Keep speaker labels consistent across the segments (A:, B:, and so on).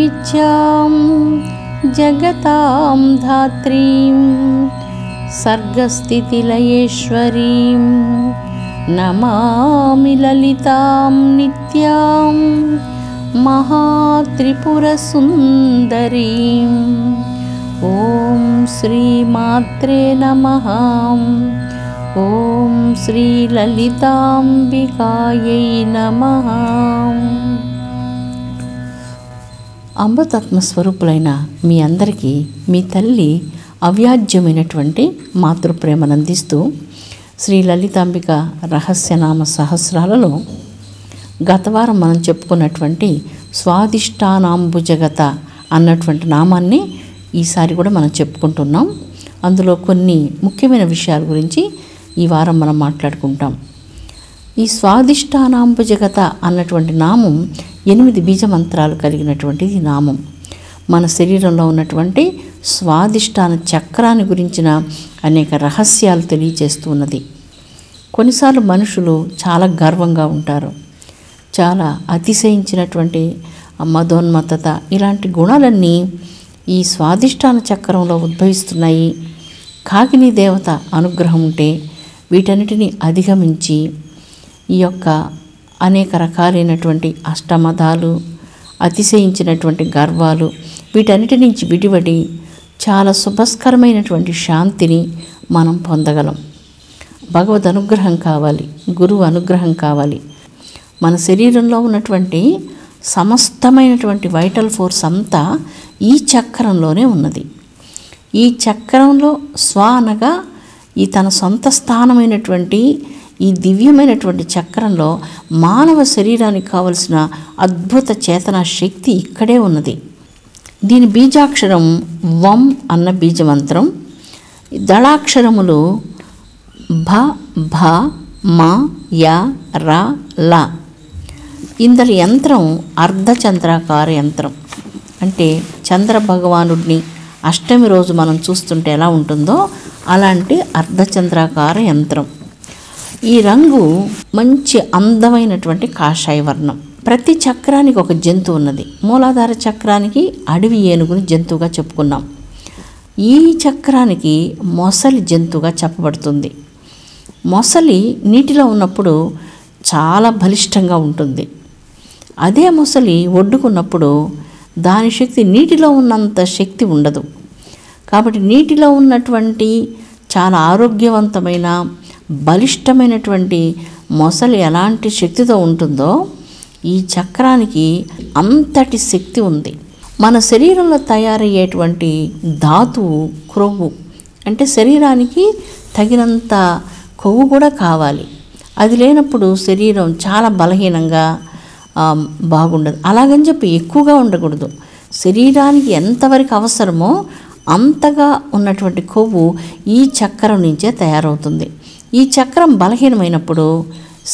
A: नित्यां जगतां धात्रीं सर्गस्थितिलयेश्वरीं नमामि ललितां नित्यां महात्रिपुरसुन्दरीं। ॐ श्रीमात्रे नमः। ఓం శ్రీ లలితాంబికాయై నమః. అమృతాత్మ స్వరూపులైన మీ అందరికీ మీ తల్లి అవ్యాజ్యమైనటువంటి మాతృప్రేమను అందిస్తూ శ్రీ లలితాంబిక రహస్యనామ సహస్రాలలో గత వారం మనం చెప్పుకున్నటువంటి స్వాదిష్టానాంబుజగత అన్నటువంటి నామాన్ని ఈసారి కూడా మనం చెప్పుకుంటున్నాం. అందులో కొన్ని ముఖ్యమైన విషయాల గురించి ఈ వారం మనం మాట్లాడుకుంటాం. ఈ స్వాదిష్టానాంబుజగత అన్నటువంటి నామం 8 బీజమంత్రాలు కలిగినటువంటిది నామం. మన శరీరంలో ఉన్నటువంటి స్వాదిష్టాన చక్రాన్ని గురించిన అనేక రహస్యాలు తెలియజేస్తున్నది. కొన్నిసార్లు మనుషులు చాలా గర్వంగా ఉంటారు, చాలా అతిశయించినటువంటి మదోన్మత్తత, ఇలాంటి గుణాలన్నీ ఈ స్వాదిష్టాన చక్రంలో ఉద్భవిస్తున్నాయి. కాకిని దేవత అనుగ్రహం ఉంటే వీటన్నిటిని అధిగమించి ఈ యొక్క అనేక రకాలైనటువంటి అష్టమదాలు, అతిశయించినటువంటి గర్వాలు, వీటన్నిటి నుంచి విడిపడి చాలా శుభస్కరమైనటువంటి శాంతిని మనం పొందగలం. భగవద్ అనుగ్రహం కావాలి, గురువు అనుగ్రహం కావాలి. మన శరీరంలో ఉన్నటువంటి సమస్తమైనటువంటి వైటల్ ఫోర్స్ అంతా ఈ చక్రంలోనే ఉన్నది. ఈ చక్రంలో స్వ అనగా ఈ తన సొంత స్థానమైనటువంటి ఈ దివ్యమైనటువంటి చక్రంలో మానవ శరీరానికి కావలసిన అద్భుత చేతనా శక్తి ఇక్కడే ఉన్నది. దీని బీజాక్షరం వం అన్న బీజమంత్రం. దళాక్షరములు భ భ మ య ర ల. ఇందలి యంత్రం అర్ధచంద్రాకార యంత్రం. అంటే చంద్ర భగవానుడిని అష్టమి రోజు మనం చూస్తుంటే ఎలా ఉంటుందో అలాంటి అర్ధచంద్రాకార యంత్రం. ఈ రంగు మంచి అందమైనటువంటి కాషాయ వర్ణం. ప్రతి చక్రానికి ఒక జంతువు ఉన్నది. మూలాధార చక్రానికి అడవి ఏనుగుని జంతువుగా చెప్పుకున్నాం. ఈ చక్రానికి మొసలి జంతువుగా చెప్పబడుతుంది. మొసలి నీటిలో ఉన్నప్పుడు చాలా బలిష్టంగా ఉంటుంది. అదే మొసలి ఒడ్డుకున్నప్పుడు దాని శక్తి నీటిలో ఉన్నంత శక్తి ఉండదు. కాబట్టి నీటిలో ఉన్నటువంటి చాలా ఆరోగ్యవంతమైన బలిష్టమైనటువంటి మొసలి ఎలాంటి శక్తితో ఉంటుందో ఈ చక్రానికి అంతటి శక్తి ఉంది. మన శరీరంలో తయారయ్యేటువంటి ధాతువు క్రొవ్వు. అంటే శరీరానికి తగినంత కొవ్వు కూడా కావాలి. అది లేనప్పుడు శరీరం చాలా బలహీనంగా బాగుండదు. అలాగని చెప్పి ఎక్కువగా ఉండకూడదు. శరీరానికి ఎంతవరకు అవసరమో అంతగా ఉన్నటువంటి కొవ్వు ఈ చక్రం నుంచే తయారవుతుంది. ఈ చక్రం బలహీనమైనప్పుడు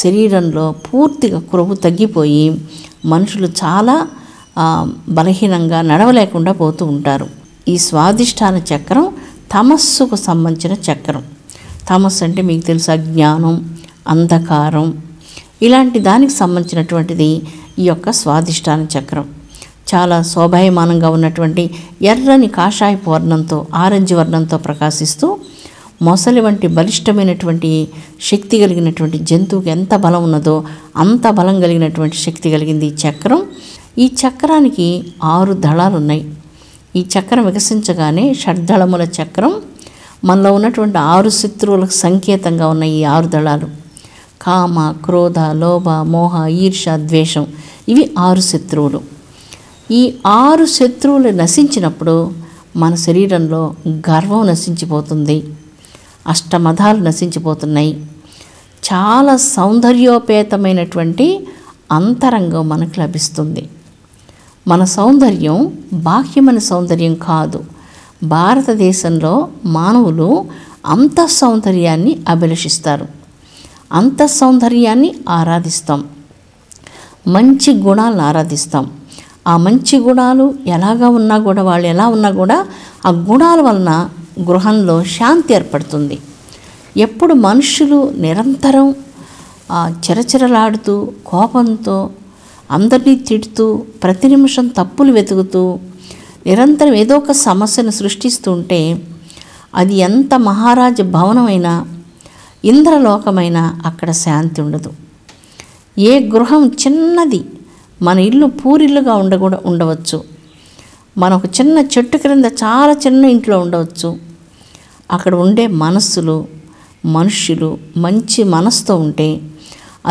A: శరీరంలో పూర్తిగా కొవ్వు తగ్గిపోయి మనుషులు చాలా బలహీనంగా నడవలేకుండా పోతూ ఉంటారు. ఈ స్వాదిష్టాన చక్రం తమస్సుకు సంబంధించిన చక్రం. తమస్సు అంటే మీకు తెలుసు, అజ్ఞానం, అంధకారం, ఇలాంటి దానికి సంబంధించినటువంటిది ఈ యొక్క స్వాదిష్టాన చక్రం. చాలా శోభాయమానంగా ఉన్నటువంటి ఎర్రని కాషాయపు వర్ణంతో, ఆరెంజ్ వర్ణంతో ప్రకాశిస్తూ మొసలి వంటి బలిష్టమైనటువంటి శక్తి కలిగినటువంటి జంతువుకి ఎంత బలం ఉన్నదో అంత బలం కలిగినటువంటి శక్తి కలిగింది ఈ చక్రం. ఈ చక్రానికి 6 దళాలు ఉన్నాయి. ఈ చక్రం వికసించగానే షడ్దళముల చక్రం. మనలో ఉన్నటువంటి 6 శత్రువులకు సంకేతంగా ఉన్న ఈ 6 దళాలు కామ, క్రోధ, లోభ, మోహ, ఈర్ష, ద్వేషం, ఇవి 6 శత్రువులు. ఈ 6 శత్రువులు నశించినప్పుడు మన శరీరంలో గర్వం నశించిపోతుంది, అష్టమదాలు నశించిపోతున్నాయి. చాలా సౌందర్యోపేతమైనటువంటి అంతరంగం మనకు లభిస్తుంది. మన సౌందర్యం బాహ్యమైన సౌందర్యం కాదు. భారతదేశంలో మానవులు అంతఃసౌందర్యాన్ని అభిలషిస్తారు, అంతఃసౌందర్యాన్ని ఆరాధిస్తాం, మంచి గుణాలను ఆరాధిస్తాం. ఆ మంచి గుణాలు ఎలాగా ఉన్నా కూడా, వాళ్ళు ఎలా ఉన్నా కూడా ఆ గుణాల వలన గృహంలో శాంతి ఏర్పడుతుంది. ఎప్పుడు మనుషులు నిరంతరం చిరచిరలాడుతూ కోపంతో అందరినీ తిడుతూ ప్రతి నిమిషం తప్పులు వెతుకుతూ నిరంతరం ఏదో ఒక సమస్యను సృష్టిస్తూ ఉంటే అది ఎంత మహారాజ భవనమైనా ఇంద్రలోకమైనా అక్కడ శాంతి ఉండదు. ఏ గృహం చిన్నది, మన ఇల్లు పూరిల్లుగా ఉండవచ్చు, మన ఒక చిన్న చెట్టు క్రింద చాలా చిన్న ఇంట్లో ఉండవచ్చు. అక్కడ ఉండే మనుష్యులు మంచి మనసుతో ఉంటే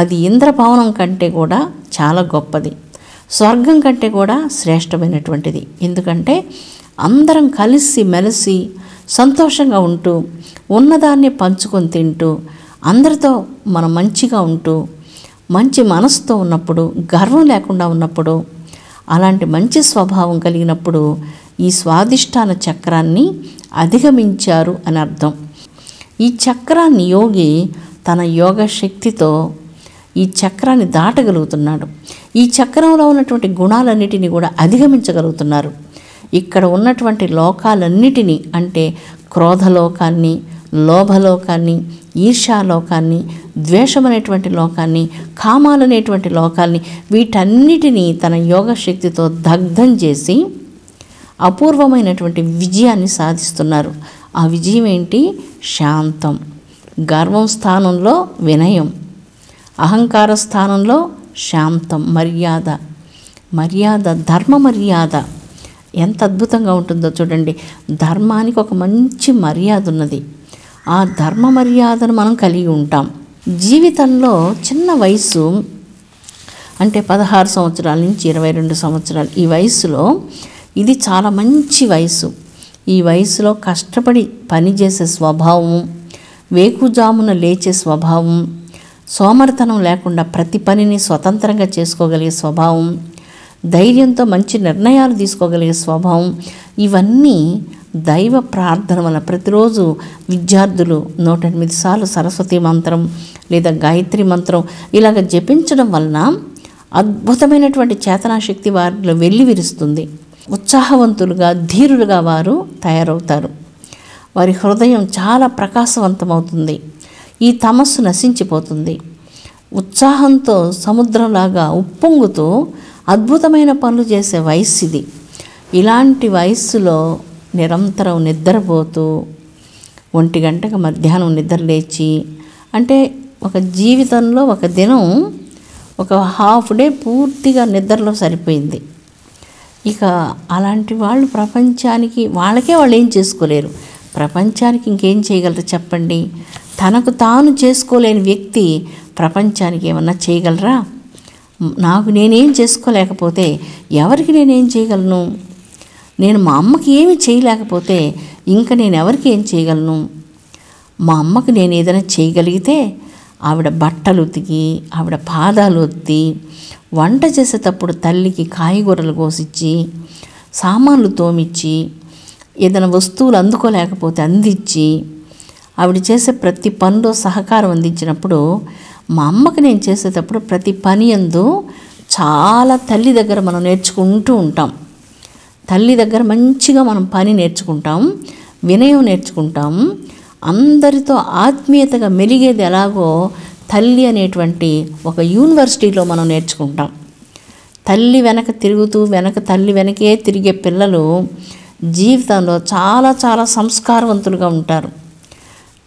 A: అది ఇంద్రభవనం కంటే కూడా చాలా గొప్పది, స్వర్గం కంటే కూడా శ్రేష్టమైనటువంటిది. ఎందుకంటే అందరం కలిసి మెలిసి సంతోషంగా ఉంటూ ఉన్నదాన్ని పంచుకొని తింటూ అందరితో మనం మంచిగా ఉంటూ మంచి మనసుతో ఉన్నప్పుడు, గర్వం లేకుండా ఉన్నప్పుడు, అలాంటి మంచి స్వభావం కలిగినప్పుడు ఈ స్వాదిష్టాన చక్రాన్ని అధిగమించారు అని అర్థం. ఈ చక్రాన్ని యోగి తన యోగ శక్తితో ఈ చక్రాన్ని దాటగలుగుతున్నాడు. ఈ చక్రంలో ఉన్నటువంటి గుణాలన్నిటినీ కూడా అధిగమించగలుగుతున్నారు. ఇక్కడ ఉన్నటువంటి లోకాలన్నిటినీ, అంటే క్రోధలోకాన్ని, లోభలోకాన్ని, ఈర్ష్యాలోకాన్ని, ద్వేషం అనేటువంటి లోకాన్ని, కామాలనేటువంటి లోకాల్ని, వీటన్నిటినీ తన యోగ శక్తితో దగ్ధం చేసి అపూర్వమైనటువంటి విజయాన్ని సాధిస్తున్నారు. ఆ విజయం ఏంటి? శాంతం. గర్వం స్థానంలో వినయం, అహంకార స్థానంలో శాంతం. మర్యాద, ధర్మ మర్యాద ఎంత అద్భుతంగా ఉంటుందో చూడండి. ధర్మానికి ఒక మంచి మర్యాద ఉన్నది. ఆ ధర్మ మర్యాదను మనం కలిగి ఉంటాం. జీవితంలో చిన్న వయసు అంటే 16 సంవత్సరాల నుంచి 22 సంవత్సరాలు, ఈ వయసులో ఇది చాలా మంచి వయసు. ఈ వయసులో కష్టపడి పనిచేసే స్వభావం, వేకుజామున లేచే స్వభావం, సోమరితనం లేకుండా ప్రతి పనిని స్వతంత్రంగా చేసుకోగలిగే స్వభావం, ధైర్యంతో మంచి నిర్ణయాలు తీసుకోగలిగే స్వభావం, ఇవన్నీ దైవ ప్రార్థన వల్ల ప్రతిరోజు విద్యార్థులు 108 సార్లు సరస్వతి మంత్రం లేదా గాయత్రి మంత్రం ఇలాగ జపించడం వలన అద్భుతమైనటువంటి చేతనాశక్తి వారిలో వెల్లివిరుస్తుంది. ఉత్సాహవంతులుగా, ధీరులుగా వారు తయారవుతారు. వారి హృదయం చాలా ప్రకాశవంతమవుతుంది. ఈ తమస్సు నశించిపోతుంది. ఉత్సాహంతో సముద్రంలాగా ఉప్పొంగుతూ అద్భుతమైన పనులు చేసే వయస్సు ఇది. ఇలాంటి వయస్సులో నిరంతరం నిద్రపోతూ 1 గంటకు మధ్యాహ్నం నిద్ర లేచి, అంటే ఒక జీవితంలో ఒక దినం ఒక హాఫ్ డే పూర్తిగా నిద్రలో సరిపోయింది. ఇక అలాంటి వాళ్ళు ప్రపంచానికి వాళ్ళు ఏం చేసుకోలేరు. ప్రపంచానికి ఇంకేం చేయగలరు చెప్పండి? తనకు తాను చేసుకోలేని వ్యక్తి ప్రపంచానికి ఏమన్నా చేయగలరా? నేనేం చేసుకోలేకపోతే ఎవరికి నేనేం చేయగలను? నేను మా అమ్మకి ఏమి చేయలేకపోతే ఇంకా నేను ఎవరికి ఏం చేయగలను? మా అమ్మకి నేను ఏదైనా చేయగలిగితే ఆవిడ బట్టలు ఉతికి, ఆవిడ పాదాలు ఒత్తి, వంట చేసేటప్పుడు తల్లికి కాయగూరలు కోసిచ్చి, సామాన్లు తోమిచ్చి, ఏదైనా వస్తువులు అందుకోలేకపోతే అందించి, ఆవిడ చేసే ప్రతి పనిలో సహకారం అందించినప్పుడు మా అమ్మకి నేను చేసేటప్పుడు ప్రతి పని యందు చాలా తల్లి దగ్గర మనం నేర్చుకుంటూ ఉంటాం. తల్లి దగ్గర మంచిగా మనం పని నేర్చుకుంటాం, వినయం నేర్చుకుంటాం. అందరితో ఆత్మీయతగా మెలిగేది ఎలాగో తల్లి అనేటువంటి ఒక యూనివర్సిటీలో మనం నేర్చుకుంటాం. తల్లి వెనక తిరుగుతూ తల్లి వెనకే తిరిగే పిల్లలు జీవితంలో చాలా చాలా సంస్కారవంతులుగా ఉంటారు.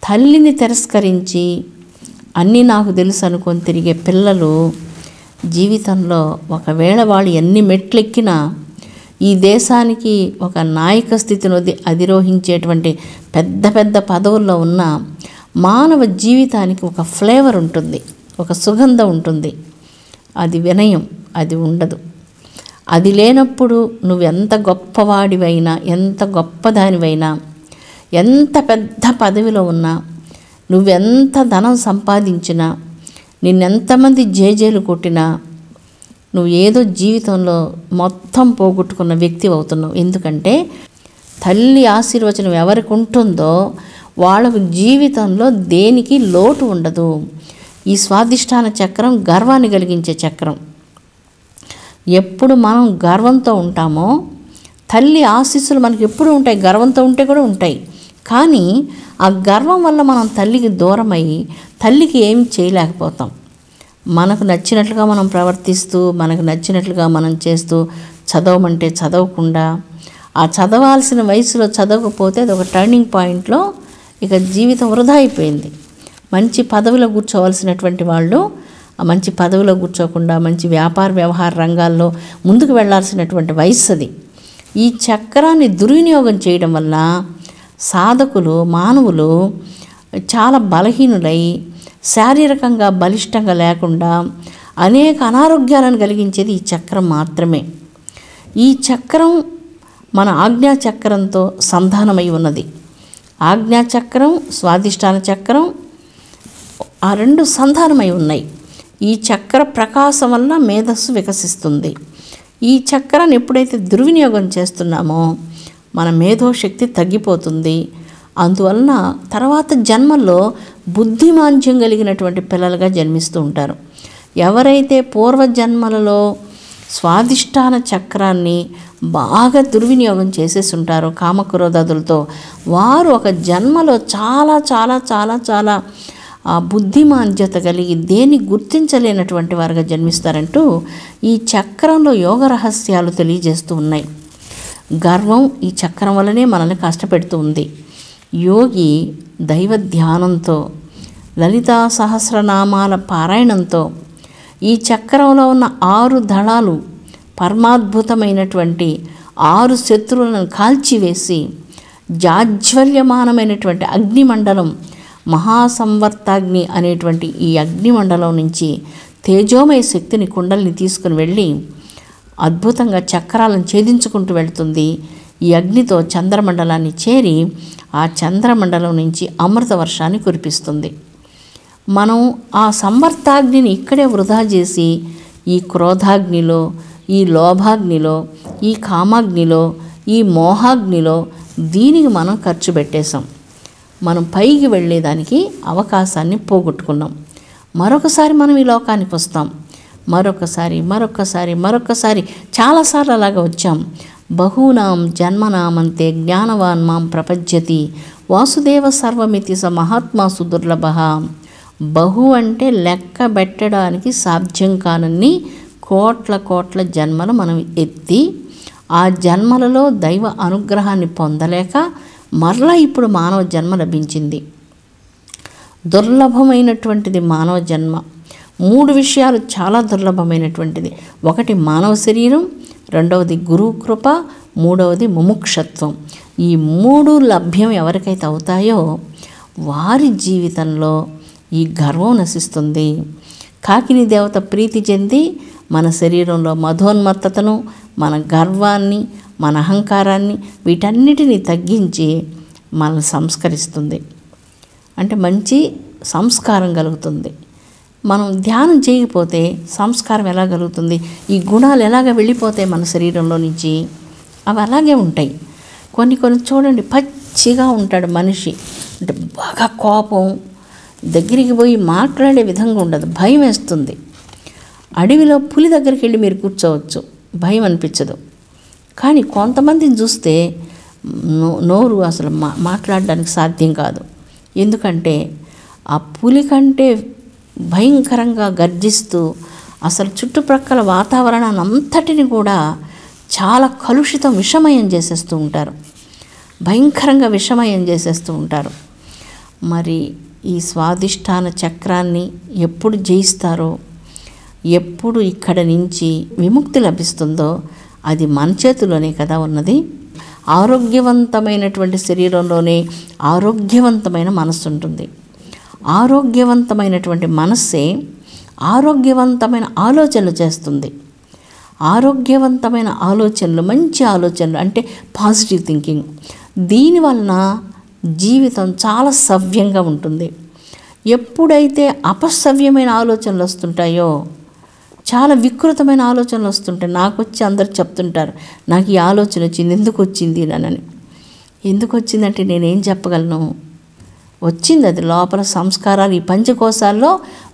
A: తల్లిని తిరస్కరించి అన్నీ నాకు తెలుసు అనుకొని తిరిగే పిల్లలు జీవితంలో ఒకవేళ వాళ్ళు ఎన్ని మెట్లెక్కినా ఈ దేశానికి ఒక నాయక స్థితిని అధిరోహించేటువంటి పెద్ద పెద్ద పదవుల్లో ఉన్న మానవ జీవితానికి ఒక ఫ్లేవర్ ఉంటుంది, ఒక సుగంధం ఉంటుంది. అది వినయం, అది ఉండదు. అది లేనప్పుడు నువ్వెంత గొప్పవాడివైనా, ఎంత గొప్పదానివైనా, ఎంత పెద్ద పదవిలో ఉన్నా, నువ్వెంత ధనం సంపాదించినా, నిన్నెంతమంది జేజేలు కొట్టినా, నువ్వు ఏదో జీవితంలో మొత్తం పోగొట్టుకున్న వ్యక్తి అవుతున్నావు. ఎందుకంటే తల్లి ఆశీర్వచనం ఎవరికి ఉంటుందో వాళ్ళకు జీవితంలో దేనికి లోటు ఉండదు. ఈ స్వాదిష్టాన చక్రం గర్వాన్ని కలిగించే చక్రం. ఎప్పుడు మనం గర్వంతో ఉంటామో తల్లి ఆశీస్సులు మనకి ఎప్పుడు ఉంటాయి, గర్వంతో ఉంటే కూడా ఉంటాయి. కానీ ఆ గర్వం వల్ల మనం తల్లికి దూరమై తల్లికి ఏమి చేయలేకపోతాం. మనకు నచ్చినట్లుగా మనం ప్రవర్తిస్తూ, మనకు నచ్చినట్లుగా మనం చేస్తూ, చదవమంటే చదవకుండా, ఆ చదవాల్సిన వయసులో చదవకపోతే అది ఒక టర్నింగ్ పాయింట్లో ఇక జీవితం వృధా అయిపోయింది. మంచి పదవిలో కూర్చోవలసినటువంటి వాళ్ళు ఆ మంచి పదవిలో కూర్చోకుండా మంచి వ్యాపార వ్యవహార రంగాల్లో ముందుకు వెళ్లాల్సినటువంటి వయస్సు అది. ఈ చక్రాన్ని దుర్వినియోగం చేయడం వల్ల సాధకులు, మానవులు చాలా బలహీనులై, శారీరకంగా బలిష్టంగా లేకుండా అనేక అనారోగ్యాలను కలిగించేది ఈ చక్రం మాత్రమే. ఈ చక్రం మన ఆజ్ఞాచక్రంతో సంధానమై ఉన్నది. ఆజ్ఞాచక్రం, స్వాధిష్టాన చక్రం ఆ రెండు సంధానమై ఉన్నాయి. ఈ చక్ర ప్రకాశం వల్ల మేధస్సు వికసిస్తుంది. ఈ చక్రాన్ని ఎప్పుడైతే దుర్వినియోగం చేస్తున్నామో మన మేధోశక్తి తగ్గిపోతుంది. అందువలన తర్వాత జన్మల్లో బుద్ధిమాంద్యం కలిగినటువంటి పిల్లలుగా జన్మిస్తూ ఉంటారు. ఎవరైతే పూర్వజన్మలలో స్వాధిష్టాన చక్రాన్ని బాగా దుర్వినియోగం చేసేసి ఉంటారో కామక్రోధాదులతో, వారు ఒక జన్మలో చాలా చాలా చాలా చాలా బుద్ధిమాంద్యత కలిగి దేన్ని గుర్తించలేనటువంటి వారుగా జన్మిస్తారంటూ ఈ చక్రంలో యోగ రహస్యాలు తెలియజేస్తూ ఉన్నాయి. గర్వం ఈ చక్రం వల్లనే మనల్ని కష్టపెడుతూ ఉంది. యోగి దైవ ధ్యానంతో, లలితా సహస్రనామాల పారాయణంతో ఈ చక్రంలో ఉన్న 6 దళాలు పరమాద్భుతమైనటువంటి 6 శత్రువులను కాల్చివేసి జాజ్వల్యమానమైనటువంటి అగ్నిమండలం, మహాసంవర్తాగ్ని అనేటువంటి ఈ అగ్నిమండలం నుంచి తేజోమయ శక్తిని, కుండల్ని తీసుకుని వెళ్ళి అద్భుతంగా చక్రాలను ఛేదించుకుంటూ వెళ్తుంది. ఈ అగ్నితో చంద్రమండలాన్ని చేరి ఆ చంద్రమండలం నుంచి అమృత వర్షాన్ని కురిపిస్తుంది. మనం ఆ సంవర్తాగ్నిని ఇక్కడే వృధా చేసి ఈ క్రోధాగ్నిలో, ఈ లోభాగ్నిలో, ఈ కామాగ్నిలో, ఈ మోహాగ్నిలో దీనికి మనం ఖర్చు పెట్టేశాం. మనం పైకి వెళ్ళేదానికి అవకాశాన్ని పోగొట్టుకున్నాం. మరొకసారి మనం ఈ లోకానికి వస్తాం. మరొకసారి చాలాసార్లు అలాగా వచ్చాం. బహూనాం జన్మనామంతే జ్ఞానవాన్ మాం ప్రపంచతి వాసుదేవ సర్వమితి స మహాత్మాసు దుర్లభ. బహు అంటే లెక్క పెట్టడానికి సాధ్యం కానన్ని కోట్ల జన్మలు మనం ఎత్తి ఆ జన్మలలో దైవ అనుగ్రహాన్ని పొందలేక మరలా ఇప్పుడు మానవ జన్మ లభించింది. దుర్లభమైనటువంటిది మానవ జన్మ. 3 విషయాలు చాలా దుర్లభమైనటువంటిది. ఒకటి మానవ శరీరం, రెండవది గురువు కృప, మూడవది ముముక్షత్వం. ఈ 3 లభ్యం ఎవరికైతే అవుతాయో వారి జీవితంలో ఈ గర్వం నశిస్తుంది. కాకిని దేవత ప్రీతి చెంది మన శరీరంలో మధోన్మత్తతను, మన గర్వాన్ని, మన అహంకారాన్ని వీటన్నిటినీ తగ్గించి మనల్ని సంస్కరిస్తుంది. అంటే మంచి సంస్కారం కలుగుతుంది. మనం ధ్యానం చేయకపోతే సంస్కారం ఎలా కలుగుతుంది? ఈ గుణాలు ఎలాగ వెళ్ళిపోతాయి మన శరీరంలో నుంచి? అవి అలాగే ఉంటాయి. కొన్ని చూడండి, పచ్చిగా ఉంటాడు మనిషి, అంటే బాగా కోపం, దగ్గరికి పోయి మాట్లాడే విధంగా ఉండదు, భయం వేస్తుంది. అడవిలో పులి దగ్గరికి వెళ్ళి మీరు కూర్చోవచ్చు, భయం అనిపించదు. కానీ కొంతమందిని చూస్తే నోరు అసలు మాట్లాడడానికి సాధ్యం కాదు. ఎందుకంటే ఆ పులి కంటే భయంకరంగా గర్జిస్తూ అసలు చుట్టుప్రక్కల వాతావరణాన్ని అంతటిని కూడా చాలా కలుషితం, విషమయం చేసేస్తూ ఉంటారు. భయంకరంగా విషమయం చేసేస్తూ ఉంటారు. మరి ఈ స్వాధిష్టాన చక్రాన్ని ఎప్పుడు జయిస్తారో, ఎప్పుడు ఇక్కడ నుంచి విముక్తి లభిస్తుందో అది మన చేతిలోనే కదా ఉన్నది. ఆరోగ్యవంతమైనటువంటి శరీరంలోనే ఆరోగ్యవంతమైన మనస్సు ఉంటుంది. ఆరోగ్యవంతమైనటువంటి మనస్సే ఆరోగ్యవంతమైన ఆలోచనలు చేస్తుంది. ఆరోగ్యవంతమైన ఆలోచనలు, మంచి ఆలోచనలు అంటే పాజిటివ్ థింకింగ్, దీనివలన జీవితం చాలా సవ్యంగా ఉంటుంది. ఎప్పుడైతే అపసవ్యమైన ఆలోచనలు వస్తుంటాయో, చాలా వికృతమైన ఆలోచనలు వస్తుంటాయి. నాకు వచ్చి అందరు చెప్తుంటారు, నాకు ఈ ఆలోచన వచ్చింది, ఎందుకు వచ్చింది అని. ఎందుకు వచ్చిందంటే నేనేం చెప్పగలను? వచ్చింది, అది లోపల సంస్కారాలు, ఈ పంచకోశాల్లో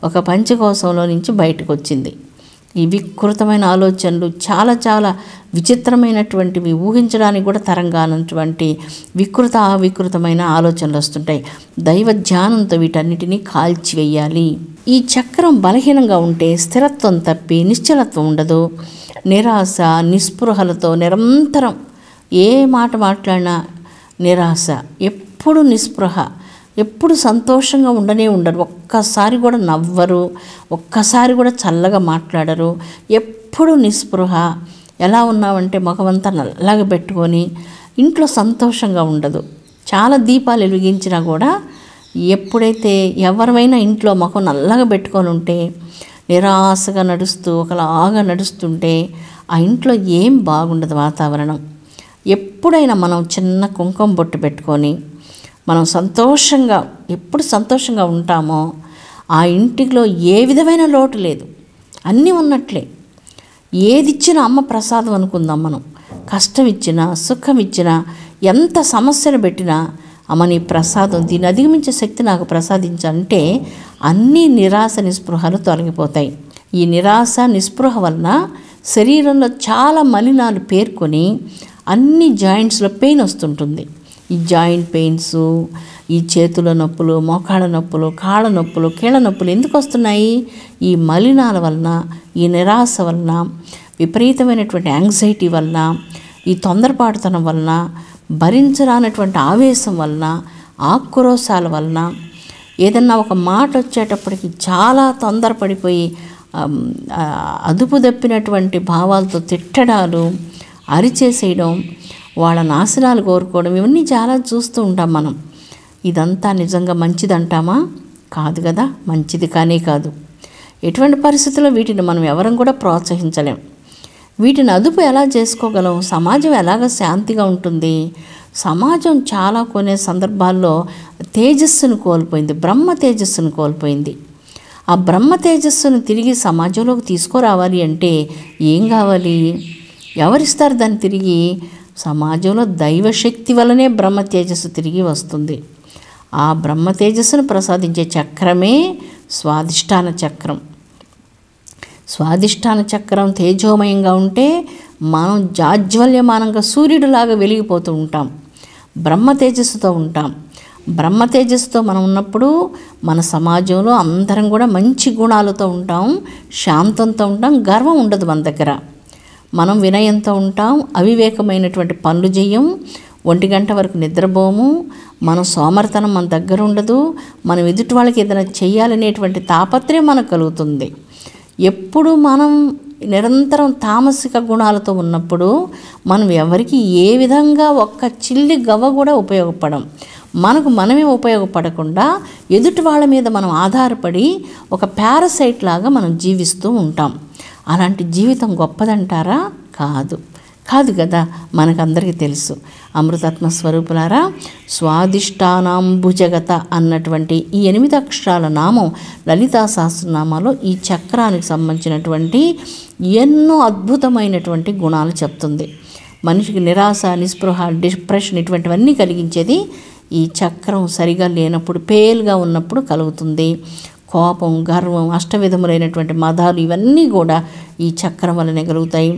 A: ఒక పంచకోశంలో నుంచి బయటకు వచ్చింది. ఈ వికృతమైన ఆలోచనలు చాలా చాలా విచిత్రమైనటువంటివి, ఊహించడానికి కూడా తరం కానటువంటి వికృతమైన ఆలోచనలు వస్తుంటాయి. దైవ ధ్యానంతో వీటన్నిటినీ కాల్చివేయాలి. ఈ చక్రం బలహీనంగా ఉంటే స్థిరత్వం తప్పి నిశ్చలత్వం ఉండదు. నిరాశ నిస్పృహలతో నిరంతరం ఏ మాట మాట్లాడినా నిరాశ, ఎప్పుడు నిస్పృహ, ఎప్పుడు సంతోషంగా ఉండరు. ఒక్కసారి కూడా నవ్వరు, ఒక్కసారి కూడా చల్లగా మాట్లాడరు. ఎప్పుడు నిస్పృహ. ఎలా ఉన్నామంటే ముఖమంతా నల్లగా పెట్టుకొని ఇంట్లో సంతోషంగా ఉండదు. చాలా దీపాలు వెలిగించినా కూడా ఎప్పుడైతే ఎవరైనా ఇంట్లో ముఖం నల్లగా పెట్టుకొని ఉంటే, నిరాశగా నడుస్తూ ఒకలాగా నడుస్తుంటే ఆ ఇంట్లో ఏం బాగుండదు వాతావరణం. ఎప్పుడైనా మనం చిన్న కుంకుమ బొట్టు పెట్టుకొని మనం ఎప్పుడు సంతోషంగా ఉంటామో ఆ ఇంటిలో ఏ విధమైన లోటు లేదు, అన్నీ ఉన్నట్లే. ఏదిచ్చినా అమ్మ ప్రసాదం అనుకుందాం మనం. కష్టం ఇచ్చినా సుఖం ఇచ్చినా ఎంత సమస్యలు పెట్టినా అమ్మ నీ ప్రసాదం, దీన్ని అధిగమించే శక్తి నాకు ప్రసాదించంటే అన్ని నిరాశ నిస్పృహలు తొలగిపోతాయి. ఈ నిరాశ నిస్పృహ వలన శరీరంలో చాలా మలినాలు పేర్కొని అన్ని జాయింట్స్లో పెయిన్ వస్తుంటుంది. ఈ జాయింట్ పెయిన్స్, ఈ చేతుల నొప్పులు, మోకాళ్ళ నొప్పులు, కాళ్ళ నొప్పులు, కీళ్ళ నొప్పులు ఎందుకు వస్తున్నాయి? ఈ మలినాల వలన, ఈ నిరాశ వలన, విపరీతమైనటువంటి యాంగ్జైటీ వలన, ఈ తొందరపాటుతనం వలన, భరించరానటువంటి ఆవేశం వలన, ఆక్రోశాల వలన, ఏదన్నా ఒక మాట వచ్చేటప్పటికి చాలా తొందరపడిపోయి అదుపు తప్పినటువంటి భావాలతో తిట్టడాలు, అరిచేసేయడం, వాళ్ళ నాశనాలు కోరుకోవడం, ఇవన్నీ చాలా చూస్తూ ఉంటాం మనం. ఇదంతా నిజంగా మంచిదంటామా? కాదు కదా, మంచిది కానే కాదు. ఎటువంటి పరిస్థితుల్లో వీటిని మనం ఎవరం కూడా ప్రోత్సహించలేం. వీటిని అదుపు ఎలా చేసుకోగలం? సమాజం ఎలాగ శాంతిగా ఉంటుంది? సమాజం చాలా కొన్ని సందర్భాల్లో తేజస్సును కోల్పోయింది, బ్రహ్మ తేజస్సును కోల్పోయింది. ఆ బ్రహ్మ తేజస్సును తిరిగి సమాజంలోకి తీసుకురావాలి అంటే ఏం కావాలి? ఎవరిస్తారు దాన్ని తిరిగి? సమాజంలో దైవశక్తి వలనే బ్రహ్మ తేజస్సు తిరిగి వస్తుంది. ఆ బ్రహ్మ తేజస్సును ప్రసాదించే చక్రమే స్వాధిష్టాన చక్రం. స్వాధిష్టాన చక్రం తేజోమయంగా ఉంటే మనం జాజ్వల్యమానంగా సూర్యుడిలాగా వెలిగిపోతూ ఉంటాం, బ్రహ్మ తేజస్సుతో ఉంటాం. బ్రహ్మ తేజస్సుతో మనం ఉన్నప్పుడు మన సమాజంలో అందరం కూడా మంచి గుణాలతో ఉంటాం, శాంతంతో ఉంటాం, గర్వం ఉండదు మన దగ్గర. మనం వినయంతో ఉంటాం, అవివేకమైనటువంటి పనులు చేయం, 1 గంట వరకు నిద్రపోము, మనం సోమరితనం మన దగ్గర ఉండదు, మనం ఎదుటి వాళ్ళకి ఏదైనా చెయ్యాలనేటువంటి తాపత్రయం మనకు కలుగుతుంది. ఎప్పుడు మనం నిరంతరం తామసిక గుణాలతో ఉన్నప్పుడు మనం ఎవరికి ఏ విధంగా ఒక్క చిల్లి గవ్వ కూడా ఉపయోగపడం. మనకు మనమే ఉపయోగపడకుండా ఎదుటి వాళ్ళ మీద మనం ఆధారపడి ఒక పారాసైట్ లాగా మనం జీవిస్తూ ఉంటాం. అలాంటి జీవితం గొప్పదంటారా? కాదు కదా, మనకందరికీ తెలుసు. అమృతాత్మ స్వరూపులారా, స్వాధిష్టానాంబుజగత అన్నటువంటి ఈ 8 అక్షరాల నామం లలితా సహస్రనామాలో ఈ చక్రానికి సంబంధించినటువంటి ఎన్నో అద్భుతమైనటువంటి గుణాలు చెప్తుంది. మనిషికి నిరాశ, నిస్పృహ, డిప్రెషన్ ఇటువంటివన్నీ కలిగించేది ఈ చక్రం సరిగా లేనప్పుడు, పేలుగా ఉన్నప్పుడు కలుగుతుంది. కోపం, గర్వం, అష్టవిధములైనటువంటి మదాలు ఇవన్నీ కూడా ఈ చక్రం వల్లనే కలుగుతాయి.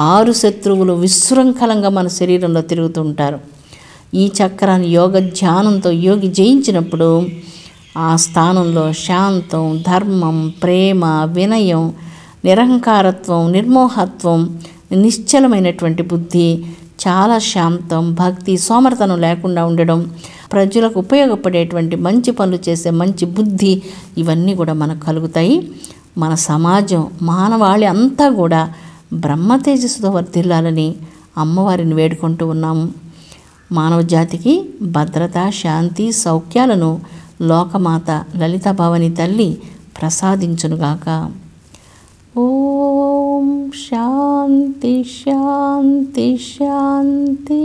A: 6 శత్రువులు విశృంఖలంగా మన శరీరంలో తిరుగుతుంటారు. ఈ చక్రాన్ని యోగ ధ్యానంతో యోగి జయించినప్పుడు ఆ స్థానంలో శాంతం, ధర్మం, ప్రేమ, వినయం, నిరహంకారత్వం, నిర్మోహత్వం, నిశ్చలమైనటువంటి బుద్ధి, చాలా శాంతం, భక్తి, సోమర్తనం లేకుండా ఉండడం, ప్రజలకు ఉపయోగపడేటువంటి మంచి పనులు చేసే మంచి బుద్ధి, ఇవన్నీ కూడా మనకు కలుగుతాయి. మన సమాజం, మానవాళి అంతా కూడా బ్రహ్మ తేజస్సుతో వర్ధిల్లాలని అమ్మవారిని వేడుకుంటూ ఉన్నాము. మానవ జాతికి భద్రత, శాంతి, సౌఖ్యాలను లోకమాత లలితా భవాని తల్లి ప్రసాదించునుగాక. ఓం శాంతి శాంతి శాంతి.